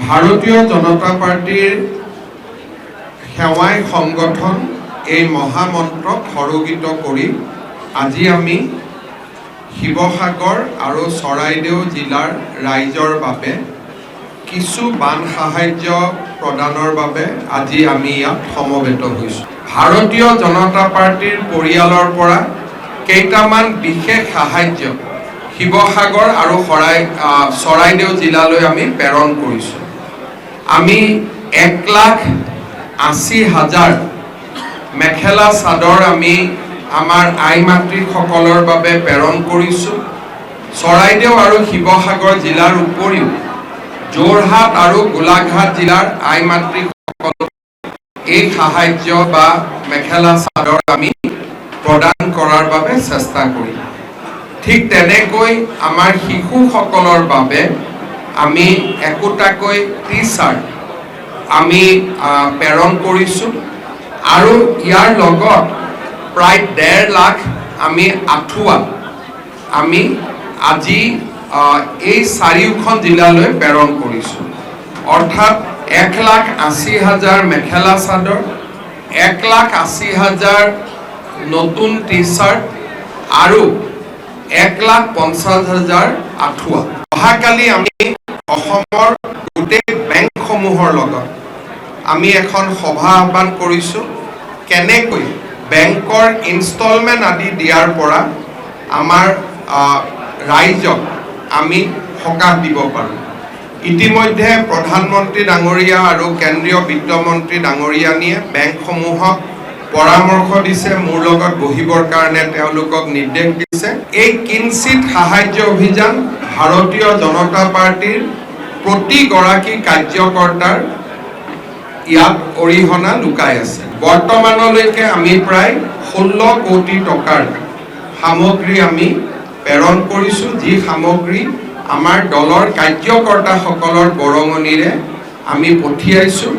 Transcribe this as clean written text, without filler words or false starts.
ভাৰতীয় জনতা পাৰ্টিৰ সেৱাই সংগঠন এই মহামন্ত্ৰক সৰগিত কৰি আজি আমি শিৱসাগৰ আৰু চৰাইদেউ জিলাৰ ৰাইজৰ বাবে কিছু বান সাহায্য প্ৰদানৰ বাবে আজি আমি ইয়াত সমবেত হৈছোঁ। ভাৰতীয় জনতা পাৰ্টিৰ পৰিয়ালৰ পৰা কেইটামান বিশেষ সাহায্য শিৱসাগৰ আৰু চৰাইদেউ জিলালৈ আমি প্ৰেৰণ কৰিছোঁ। আমি 1,80,000 মেখেলা চাদৰ আমি আমাৰ আই মাতৃসকলৰ বাবে প্ৰেৰণ কৰিছোঁ। চৰাইদেউ আৰু শিৱসাগৰ জিলাৰ উপৰিও যোৰহাট আৰু গোলাঘাট জিলাৰ আই মাতৃসকলক এই সাহায্য বা মেখেলা চাদৰ আমি প্ৰদান কৰাৰ বাবে চেষ্টা কৰিম। ঠিক তেনেকৈ আমাৰ শিশুসকলৰ বাবে আমি একোটাকৈ টি-চাৰ্ট আমি প্ৰেৰণ কৰিছোঁ আৰু ইয়াৰ লগত প্ৰায় 1.5 লাখ আমি আঁঠুৱা আমি আজি এই 4খন জিলালৈ প্ৰেৰণ কৰিছোঁ। অৰ্থাৎ 1,80,000 মেখেলা চাদৰ, 1,80,000 নতুন টি-চাৰ্ট আৰু 1,50,000 আঁঠুৱা। অহাকালি আমি অসমৰ গোটেই বেংকসমূহৰ লগত আমি এখন সভা আহ্বান কৰিছোঁ, কেনেকৈ বেংকৰ ইনষ্টলমেণ্ট আদি দিয়াৰ পৰা আমাৰ ৰাইজক আমি সকাহ দিব পাৰোঁ। ইতিমধ্যে প্ৰধানমন্ত্ৰী ডাঙৰীয়া আৰু কেন্দ্ৰীয় বিত্তমন্ত্ৰী ডাঙৰীয়ানীয়ে বেংকসমূহক পৰামৰ্শ দিছে, মোৰ লগত বহিবৰ কাৰণে তেওঁলোকক নিৰ্দেশ দিছে। এই কিঞ্চিত সাহায্য অভিযান ভাৰতীয় জনতা পাৰ্টিৰ প্ৰতিগৰাকী কাৰ্যকৰ্তাৰ ইয়াত অৰিহণা লুকাই আছে। বৰ্তমানলৈকে আমি প্ৰায় 16 কোটি টকাৰ সামগ্ৰী আমি প্ৰেৰণ কৰিছোঁ, যি সামগ্ৰী আমাৰ দলৰ কাৰ্যকৰ্তাসকলৰ বৰঙণিৰে আমি পঠিয়াইছোঁ।